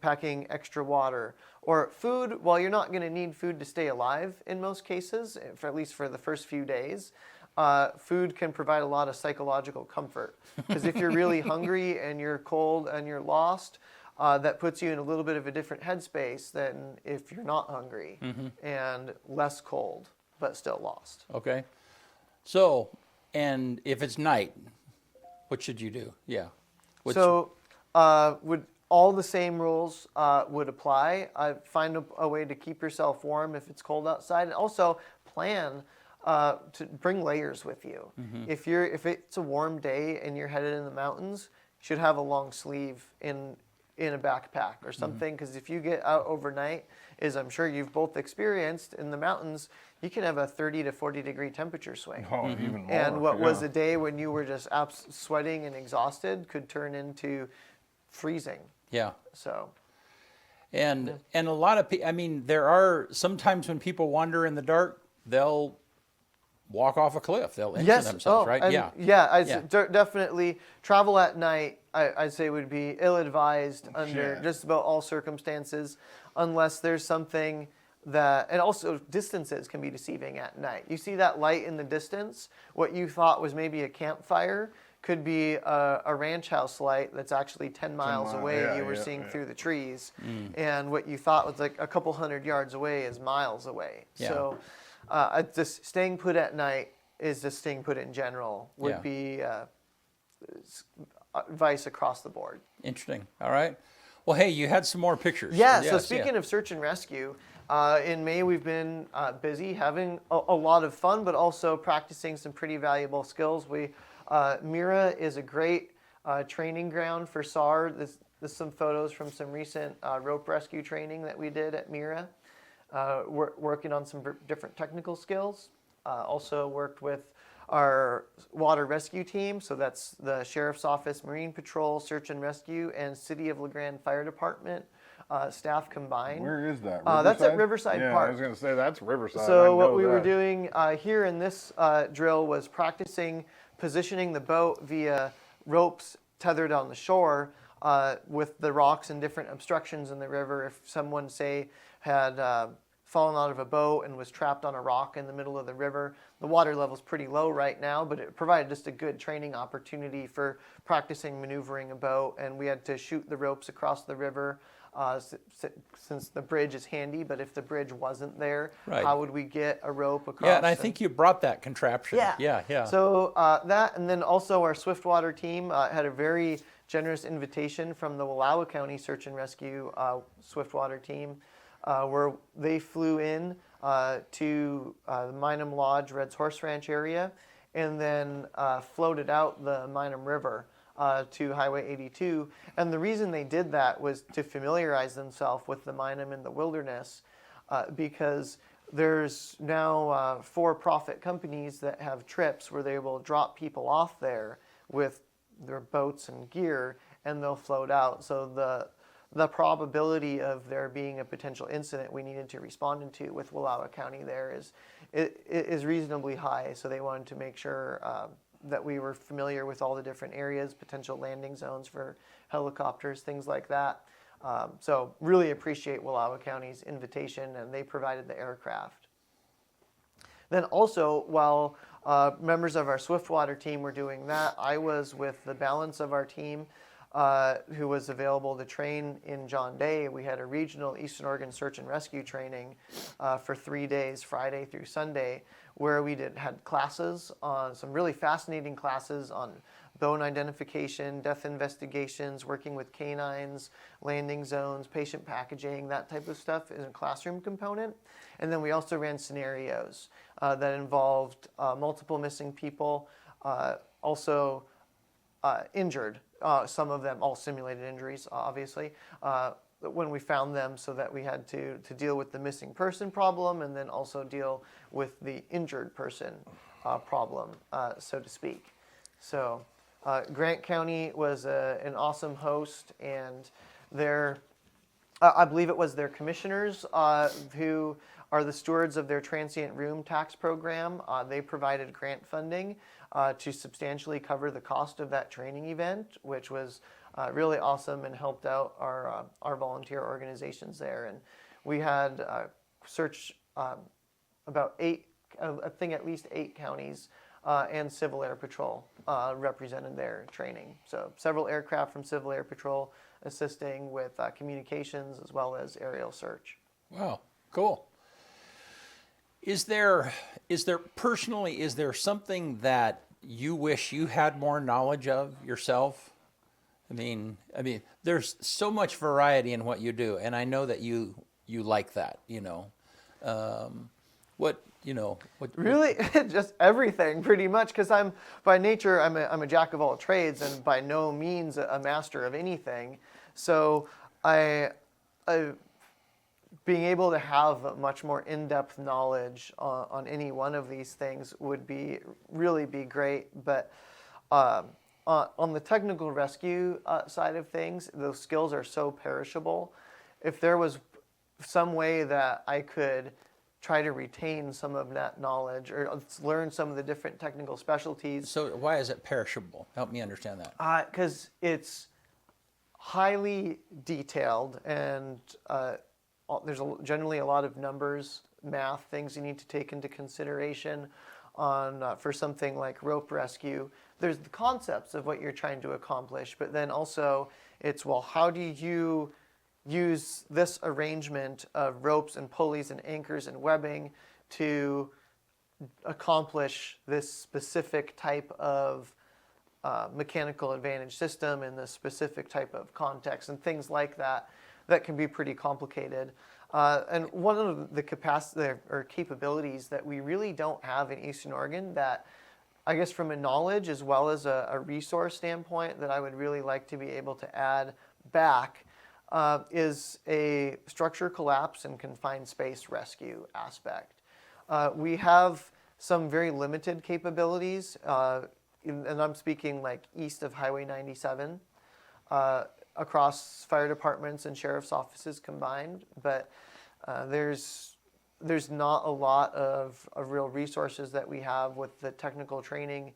packing extra water. Or food, well, you're not going to need food to stay alive in most cases, for at least for the first few days. Food can provide a lot of psychological comfort. Because if you're really hungry and you're cold and you're lost, that puts you in a little bit of a different headspace than if you're not hungry and less cold, but still lost. Okay. So, and if it's night, what should you do? Yeah. Would all the same rules would apply. Find a way to keep yourself warm if it's cold outside, and also plan to bring layers with you. If it's a warm day and you're headed in the mountains, you should have a long sleeve in a backpack or something, because if you get out overnight, as I'm sure you've both experienced in the mountains, you can have a 30 to 40 degree temperature swing. Oh, even more. And what was a day when you were just sweating and exhausted could turn into freezing. Yeah. So. And a lot of people, I mean, there are sometimes when people wander in the dark, they'll walk off a cliff. They'll injure themselves, right? Definitely. Travel at night, I'd say, would be ill-advised under just about all circumstances, unless there's something that, and also distances can be deceiving at night. You see that light in the distance, what you thought was maybe a campfire could be a ranch house light that's actually 10 miles away. You were seeing through the trees, and what you thought was like a couple 100 yards away is miles away. Yeah. So just staying put at night is just staying put in general would be advice across the board. Interesting. All right. Well, hey, you had some more pictures. Yeah, so speaking of search and rescue, in May we've been busy having a lot of fun, but also practicing some pretty valuable skills. Mira is a great training ground for SAR. This is some photos from some recent rope rescue training that we did at Mira. Working on some different technical skills. Also worked with our water rescue team, so that's the Sheriff's Office, Marine Patrol, Search and Rescue, and City of LeGrand Fire Department staff combined. Where is that? That's at Riverside Park. I was going to say, that's Riverside. So what we were doing here in this drill was practicing positioning the boat via ropes tethered on the shore with the rocks and different obstructions in the river. If someone, say, had fallen out of a boat and was trapped on a rock in the middle of the river. The water level's pretty low right now, but it provided just a good training opportunity for practicing maneuvering a boat, and we had to shoot the ropes across the river since the bridge is handy, but if the bridge wasn't there, how would we get a rope across? Yeah, and I think you brought that contraption. Yeah. So that, and then also our Swiftwater team had a very generous invitation from the Wallowa County Search and Rescue Swiftwater team, where they flew in to the Minam Lodge, Red's Horse Ranch area, and then floated out the Minam River to Highway 82. And the reason they did that was to familiarize themselves with the Minam in the wilderness, because there's now for-profit companies that have trips where they will drop people off there with their boats and gear, and they'll float out. So the probability of there being a potential incident we needed to respond into with Wallowa County there is reasonably high. So they wanted to make sure that we were familiar with all the different areas, potential landing zones for helicopters, things like that. So really appreciate Wallowa County's invitation, and they provided the aircraft. Then also, while members of our Swiftwater team were doing that, I was with the balance of our team who was available to train in John Day. We had a regional Eastern Oregon search and rescue training for 3 days, Friday through Sunday, where we had classes on some really fascinating classes on bone identification, death investigations, working with canines, landing zones, patient packaging, that type of stuff is a classroom component. And then we also ran scenarios that involved multiple missing people, also injured. Some of them, all simulated injuries, obviously, when we found them, so that we had to deal with the missing person problem and then also deal with the injured person problem, so to speak. So Grant County was an awesome host, and I believe it was their commissioners who are the stewards of their transient room tax program. They provided grant funding to substantially cover the cost of that training event, which was really awesome and helped out our volunteer organizations there. And we had searched about I think at least 8 counties and Civil Air Patrol represented their training. So several aircraft from Civil Air Patrol assisting with communications as well as aerial search. Wow, cool. Is there something that you wish you had more knowledge of yourself? I mean, there's so much variety in what you do, and I know that you like that. What Really, just everything pretty much, because by nature I'm a jack of all trades and by no means a master of anything. So I being able to have much more in-depth knowledge on any one of these things would really be great. But on the technical rescue side of things, those skills are so perishable. If there was some way that I could try to retain some of that knowledge or learn some of the different technical specialties. So why is it perishable? Help me understand that. Because it's highly detailed and there's generally a lot of numbers, math, things you need to take into consideration for something like rope rescue. There's the concepts of what you're trying to accomplish, but then also it's, well, how do you use this arrangement of ropes and pulleys and anchors and webbing to accomplish this specific type of mechanical advantage system in this specific type of context and things like that can be pretty complicated. And one of the capacity or capabilities that we really don't have in Eastern Oregon that I guess from a knowledge as well as a resource standpoint that I would really like to be able to add back is a structure collapse and confined space rescue aspect. We have some very limited capabilities, and I'm speaking like east of Highway 97, across fire departments and sheriff's offices combined, but there's not a lot of real resources that we have with the technical training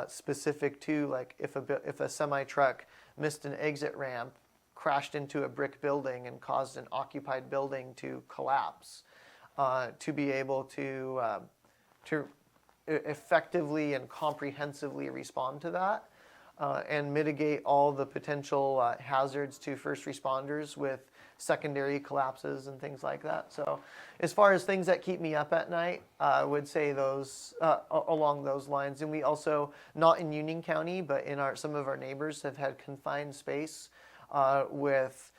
specific to, like, if a semi-truck missed an exit ramp, crashed into a brick building and caused an occupied building to collapse, to be able to effectively and comprehensively respond to that and mitigate all the potential hazards to first responders with secondary collapses and things like that. So as far as things that keep me up at night, I would say those along those lines. And we also, not in Union County, but in some of our neighbors have had confined space with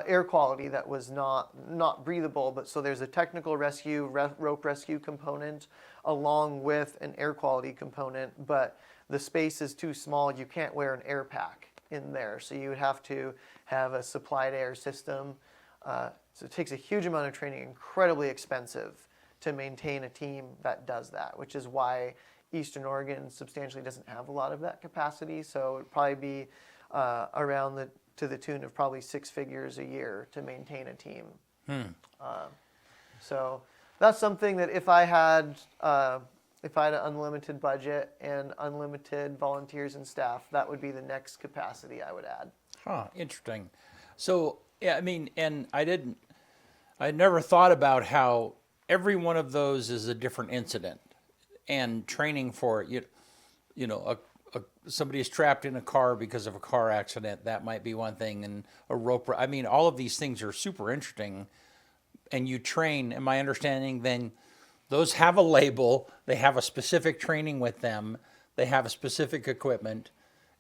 air quality that was not breathable, but so there's a technical rescue, rope rescue component along with an air quality component, but the space is too small. You can't wear an air pack in there, so you would have to have a supplied air system. So it takes a huge amount of training, incredibly expensive to maintain a team that does that, which is why Eastern Oregon substantially doesn't have a lot of that capacity. So it would probably be around to the tune of probably 6 figures a year to maintain a team. So that's something that if I had an unlimited budget and unlimited volunteers and staff, that would be the next capacity I would add. Interesting. So yeah, I mean, and I never thought about how every one of those is a different incident, and training for it. Somebody is trapped in a car because of a car accident. That might be one thing, and a rope. I mean, all of these things are super interesting, and you train. In my understanding, then those have a label. They have a specific training with them. They have a specific equipment,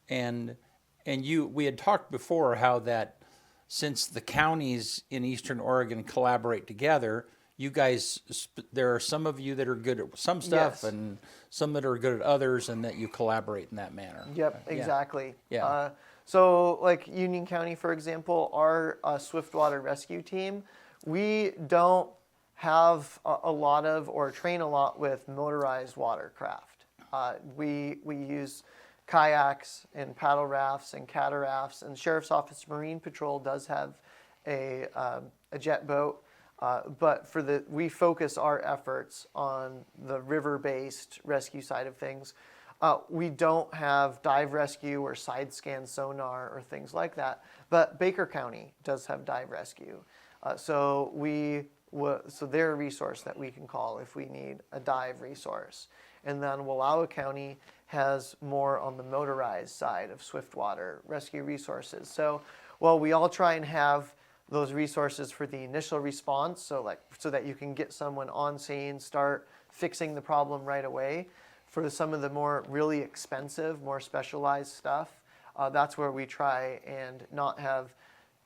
and we had talked before how that since the counties in Eastern Oregon collaborate together, you guys, there are some of you that are good at some stuff, yes, and some that are good at others, and that you collaborate in that manner. Yep, exactly. Yeah. So like Union County, for example, our swiftwater rescue team, we don't have a lot of or train a lot with motorized watercraft. We use kayaks and paddle rafts and catarafts, and Sheriff's Office Marine Patrol does have a jet boat. But we focus our efforts on the river-based rescue side of things. We don't have dive rescue or side scan sonar or things like that, but Baker County does have dive rescue. So they're a resource that we can call if we need a dive resource. And then Wallowa County has more on the motorized side of swiftwater rescue resources. So while we all try and have those resources for the initial response, so that you can get someone on scene, start fixing the problem right away, for some of the more really expensive, more specialized stuff, that's where we try and not have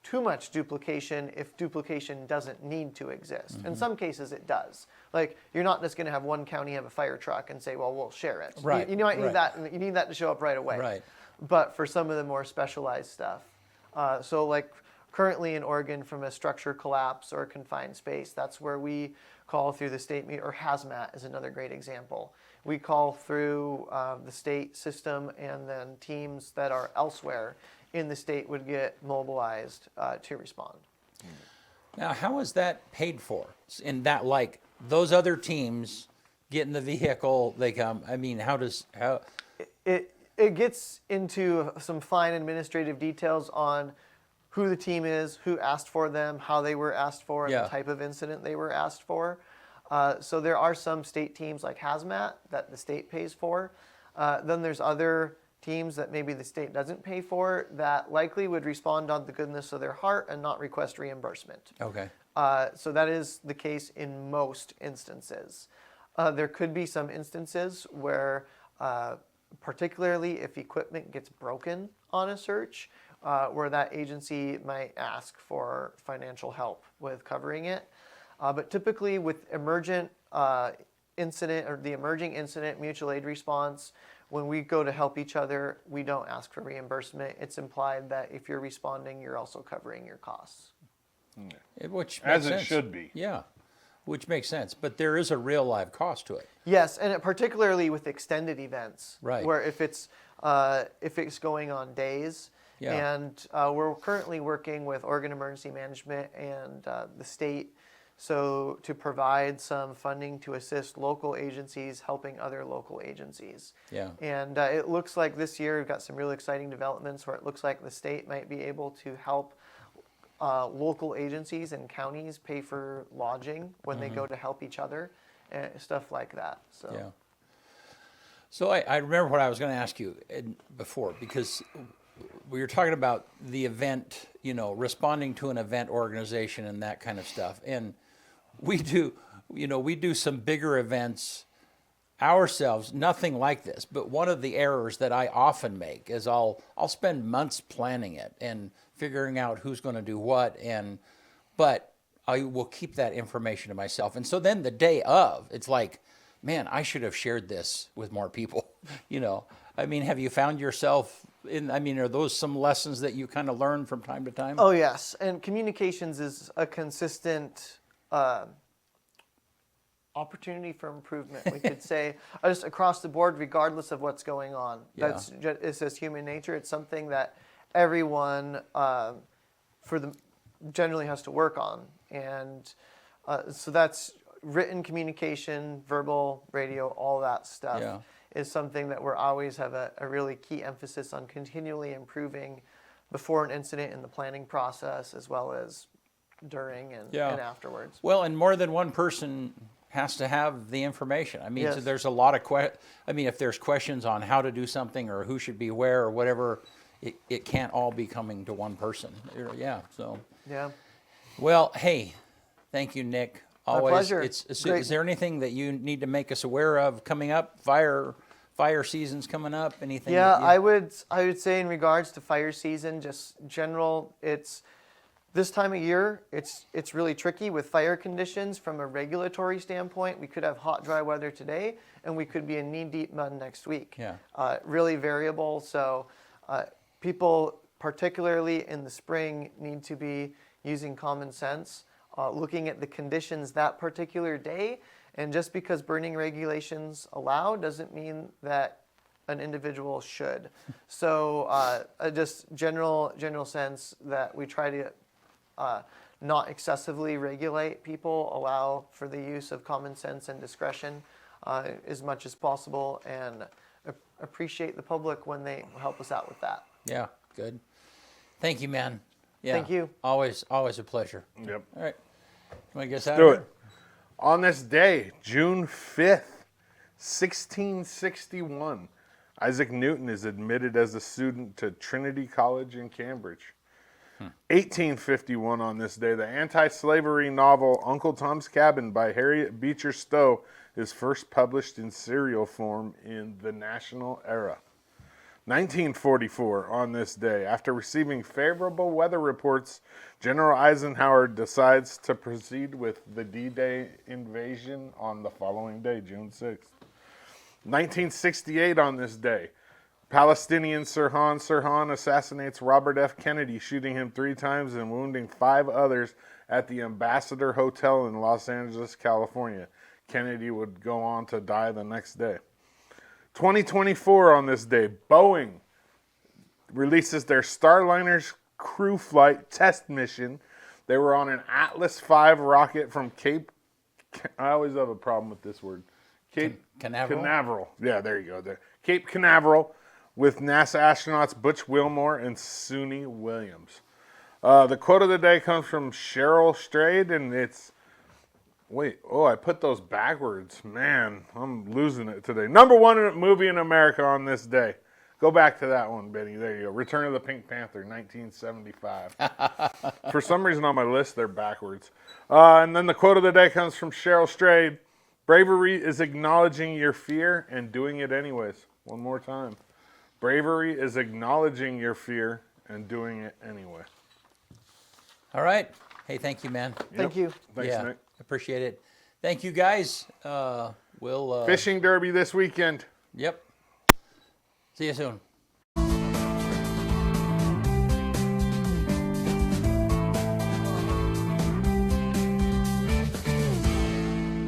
too much duplication if duplication doesn't need to exist. In some cases it does. Like, you're not just going to have one county have a fire truck and say, well, we'll share it. Right. You might need Right. that, and you need that to show up right away. Right. But for some of the more specialized stuff, so like currently in Oregon, from a structure collapse or a confined space, that's where we call through the state meter, or hazmat is another great example. We call through the state system, and then teams that are elsewhere in the state would get mobilized to respond. Now, how is that paid for? In that, like, those other teams get in the vehicle, they come. I mean, how? It gets into some fine administrative details on who the team is, who asked for them, how they were asked for, and Yeah. the type of incident they were asked for. So there are some state teams like hazmat that the state pays for. Then there's other teams that maybe the state doesn't pay for that likely would respond on the goodness of their heart and not request reimbursement. Okay. So that is the case in most instances. There could be some instances where, particularly if equipment gets broken on a search, where that agency might ask for financial help with covering it. But typically with emergent incident or the emerging incident mutual aid response, when we go to help each other, we don't ask for reimbursement. It's implied that if you're responding, you're also covering your costs. Which makes As sense. it should be. Yeah, which makes sense. But there is a real live cost to it. Yes, and particularly with extended events, Right. where if it's going on days, Yeah. and we're currently working with Oregon Emergency Management and the state, so to provide some funding to assist local agencies helping other local agencies. Yeah. And it looks like this year we've got some really exciting developments where it looks like the state might be able to help local agencies and counties pay for lodging when they go to help each other, and stuff like that. So. Yeah. So I remember what I was going to ask you before, because we were talking about the event, responding to an event organization and that kind of stuff. And we do some bigger events ourselves, nothing like this. But one of the errors that I often make is I'll spend months planning it and figuring out who's going to do what, but I will keep that information to myself. And so then the day of, it's like, man, I should have shared this with more people. I mean, have you found yourself are those some lessons that you kind of learn from time to time? Oh, yes. And communications is a consistent opportunity for improvement, we could say, just across the board, regardless of what's going on. Yeah. It's just human nature. It's something that everyone generally has to work on. And so that's written communication, verbal, radio, all that stuff. Yeah. Is something that we're always have a really key emphasis on continually improving before an incident in the planning process, as well as during and afterwards. Well, and more than one person has to have the information. I mean, Yes. so there's a lot of if there's questions on how to do something or who should be where or whatever, it can't all be coming to one person. Yeah. So. Yeah. Well, hey, thank you, Nick. Always. pleasure. Is there anything that you need to make us aware of coming up? Fire season's coming up. Anything? Yeah, that you- I would say in regards to fire season, just general, it's this time of year. It's really tricky with fire conditions from a regulatory standpoint. We could have hot, dry weather today, and we could be in knee-deep mud next week. Yeah. Really variable. So people, particularly in the spring, need to be using common sense. Looking at the conditions that particular day, and just because burning regulations allow doesn't mean that an individual should. So just general sense that we try to not excessively regulate people, allow for the use of common sense and discretion as much as possible, and appreciate the public when they help us out with that. Yeah, good. Thank you, man. Yeah. Thank you. Always a pleasure. Yep. All right. Want to get us out Do of it. On this day, June 5th, 1661, Isaac Newton is admitted as a student to Trinity College in Cambridge. 1851 on this day, the anti-slavery novel Uncle Tom's Cabin by Harriet Beecher Stowe is first published in serial form in the National Era. 1944 on this day, after receiving favorable weather reports, General Eisenhower decides to proceed with the D-Day invasion on the following day, June 6th. 1968 on this day, Palestinian Sirhan assassinates Robert F. Kennedy, shooting him 3 times and wounding 5 others at the Ambassador Hotel in Los Angeles, California. Kennedy would go on to die the next day. 2024 on this day, Boeing releases their Starliner's crew flight test mission. They were on an Atlas V rocket from Cape... I always have a problem with this word. Cape Canaveral. Yeah, there you go. There. Cape Canaveral with NASA astronauts Butch Wilmore and Suni Williams. The quote of the day comes from Cheryl Strayed, and it's... Wait, I put those backwards. Man, I'm losing it today. Number 1 movie in America on this day. Go back to that one, Benny. There you go. Return of the Pink Panther, 1975. For some reason on my list, they're backwards. And then the quote of the day comes from Cheryl Strayed. Bravery is acknowledging your fear and doing it anyways. One more time. Bravery is acknowledging your fear and doing it anyway. All right. Hey, thank you, man. Thank you. Thanks, Nick. Appreciate it. Thank you, guys. We'll Fishing derby this weekend. Yep. See you soon.